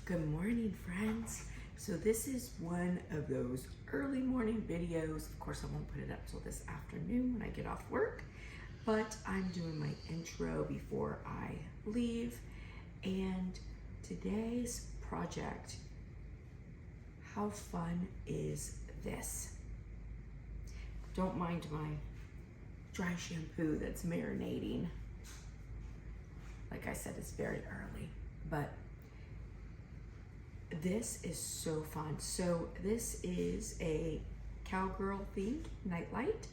Good morning, friends. So this is one of those early morning videos. Of course, I won't put it up till this afternoon when I get off work, but I'm doing my intro before I leave. And today's project, how fun is this? Don't mind my dry shampoo that's marinating. Like I said, it's very early, but this is so fun. So this is a cowgirl themed nightlight.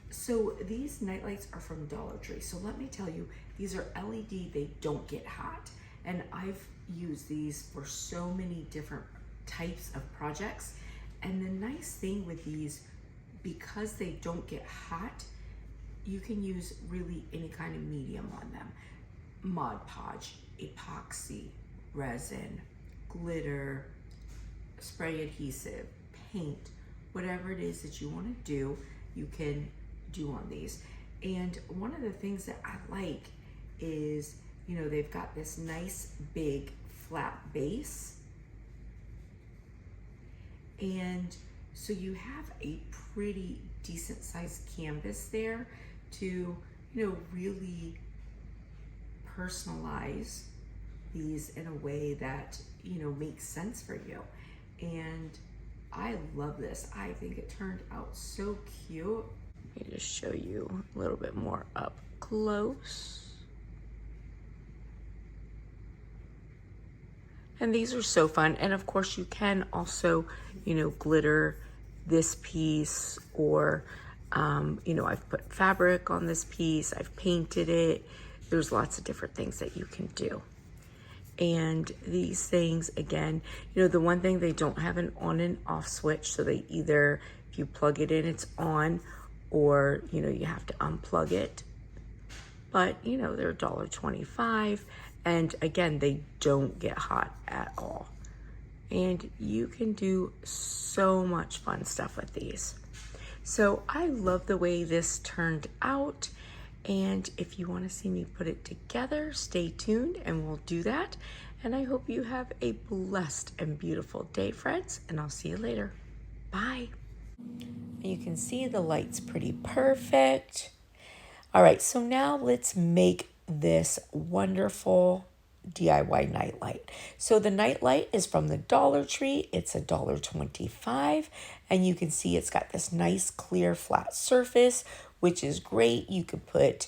So these nightlights are from Dollar Tree. So let me tell you, these are LED, they don't get hot. And I've used these for so many different types of projects. And the nice thing with these, because they don't get hot, you can use really any kind of medium on them. Mod Podge, epoxy, resin, glitter, spray adhesive, paint, whatever it is that you want to do, you can do on these. And one of the things that I like is, you know, they've got this nice big flat base. And so you have a pretty decent sized canvas there to, you know, really personalize these in a way that, you know, makes sense for you. And I love this. I think it turned out so cute. Let me just show you a little bit more up close. And these are so fun. And of course you can also, you know, glitter this piece, or you know, I've put fabric on this piece, I've painted it. There's lots of different things that you can do. And these things, again, you know, the one thing, they don't have an on and off switch. So they either, if you plug it in, it's on, or, you know, you have to unplug it. But, you know, they're $1.25. And again, they don't get hot at all. And you can do so much fun stuff with these. So I love the way this turned out. And if you want to see me put it together, stay tuned and we'll do that. And I hope you have a blessed and beautiful day, friends, and I'll see you later. Bye. You can see the light's pretty perfect. All right, so now let's make this wonderful DIY nightlight. So the nightlight is from the Dollar Tree. It's $1.25, and you can see it's got this nice clear flat surface, which is great. You could put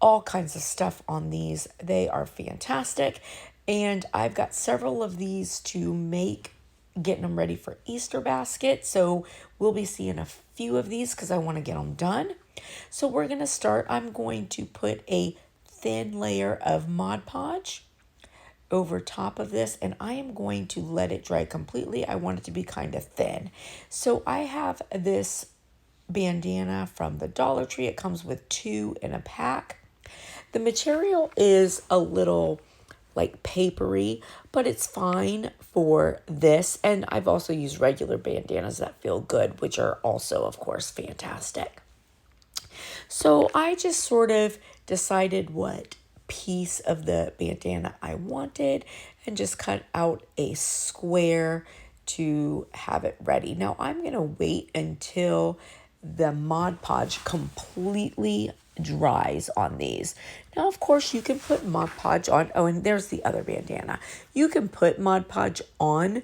all kinds of stuff on these. They are fantastic. And I've got several of these to make, getting them ready for Easter basket. So we'll be seeing a few of these because I want to get them done. So we're going to start. I'm going to put a thin layer of Mod Podge over top of this, and I am going to let it dry completely. I want it to be kind of thin. So I have this bandana from the Dollar Tree. It comes with 2 in a pack. The material is a little like papery, but it's fine for this. And I've also used regular bandanas that feel good, which are also, of course, fantastic. So I just sort of decided what piece of the bandana I wanted and just cut out a square to have it ready. Now I'm going to wait until the Mod Podge completely dries on these. Now, of course, you can put Mod Podge on. Oh, and there's the other bandana. You can put Mod Podge on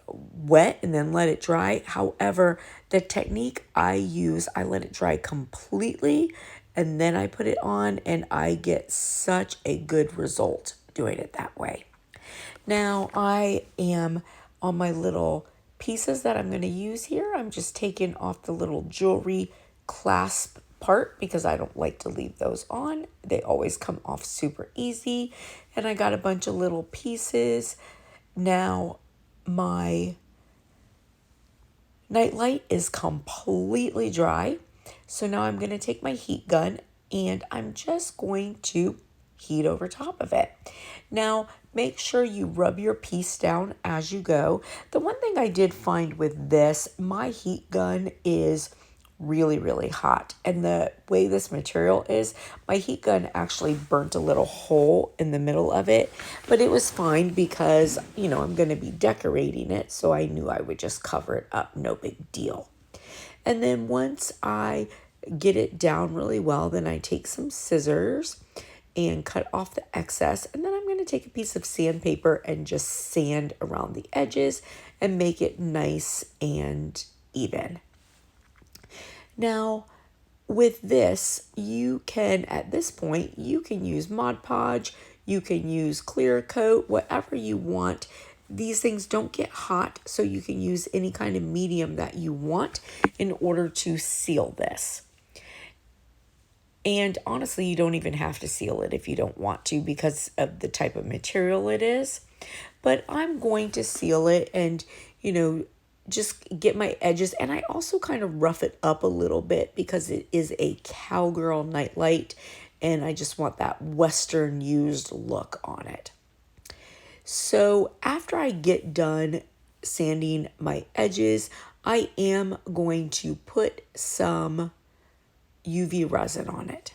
wet and then let it dry. However, the technique I use, I let it dry completely and then I put it on, and I get such a good result doing it that way. Now I am on my little pieces that I'm going to use here. I'm just taking off the little jewelry clasp part because I don't like to leave those on. They always come off super easy. And I got a bunch of little pieces. Now my nightlight is completely dry. So now I'm going to take my heat gun and I'm just going to heat over top of it. Now, make sure you rub your piece down as you go. The one thing I did find with this, my heat gun is really, really hot. And the way this material is, my heat gun actually burnt a little hole in the middle of it, but it was fine because, I'm going to be decorating it. So I knew I would just cover it up. No big deal. And then once I get it down really well, then I take some scissors and cut off the excess. And then I'm going to take a piece of sandpaper and just sand around the edges and make it nice and even. Now, with this, at this point, you can use Mod Podge, you can use clear coat, whatever you want. These things don't get hot, so you can use any kind of medium that you want in order to seal this. And honestly, you don't even have to seal it if you don't want to because of the type of material it is. But I'm going to seal it and, just get my edges. And I also kind of rough it up a little bit because it is a cowgirl nightlight. And I just want that Western used look on it. So after I get done sanding my edges, I am going to put some UV resin on it.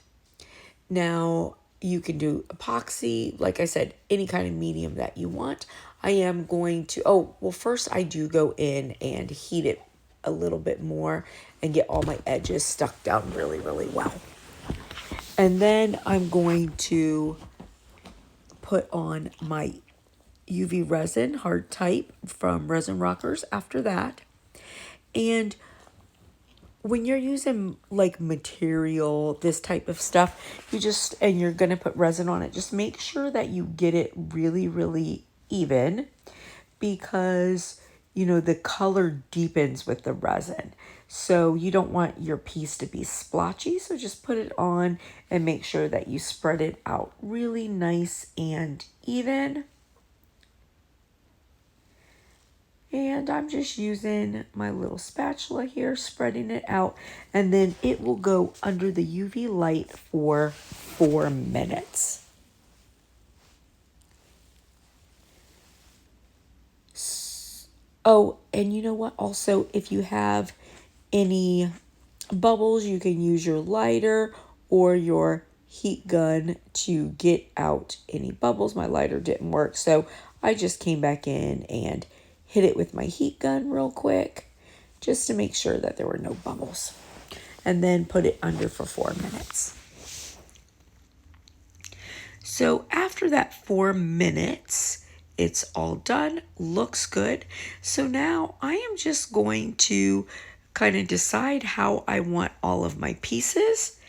Now, you can do epoxy, like I said, any kind of medium that you want. I am going to, first I do go in and heat it a little bit more and get all my edges stuck down really, really well. And then I'm going to put on my UV resin, hard type from Resin Rockers after that. And when you're using like material, this type of stuff, and you're going to put resin on it, just make sure that you get it really, really even because, the color deepens with the resin. So you don't want your piece to be splotchy. So just put it on and make sure that you spread it out really nice and even. And I'm just using my little spatula here, spreading it out. And then it will go under the UV light for 4 minutes. Oh, and you know what? Also, if you have any bubbles, you can use your lighter or your heat gun to get out any bubbles. My lighter didn't work, so I just came back in and hit it with my heat gun real quick just to make sure that there were no bubbles. And then put it under for 4 minutes. So after that 4 minutes, it's all done, looks good. So now I am just going to kind of decide how I want all of my pieces.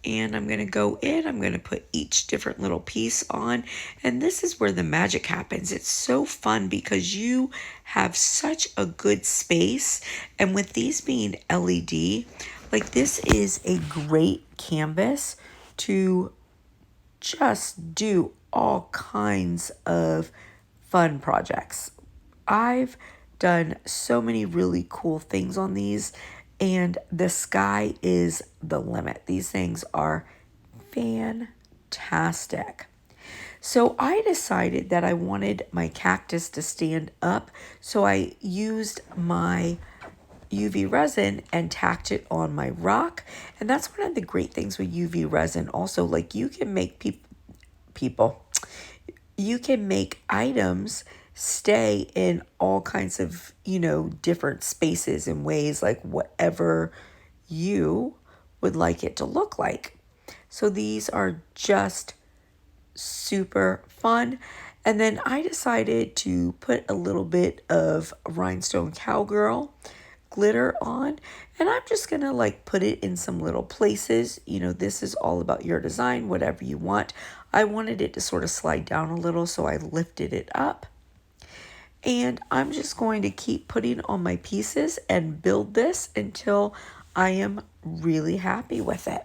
And I'm going to go in, I'm going to put each different little piece on. And this is where the magic happens. It's so fun because you have such a good space. And with these being LED, like this is a great canvas to just do all kinds of fun projects. I've done so many really cool things on these, and the sky is the limit. These things are fantastic. So I decided that I wanted my cactus to stand up, so I used my UV resin and tacked it on my rock. And that's one of the great things with UV resin. Also, like you can make you can make items stay in all kinds of, different spaces and ways, like whatever you would like it to look like. So these are just super fun. And then I decided to put a little bit of rhinestone cowgirl glitter on, and I'm just gonna put it in some little places. This is all about your design, whatever you want. I wanted it to sort of slide down a little, so I lifted it up. And I'm just going to keep putting on my pieces and build this until I am really happy with it.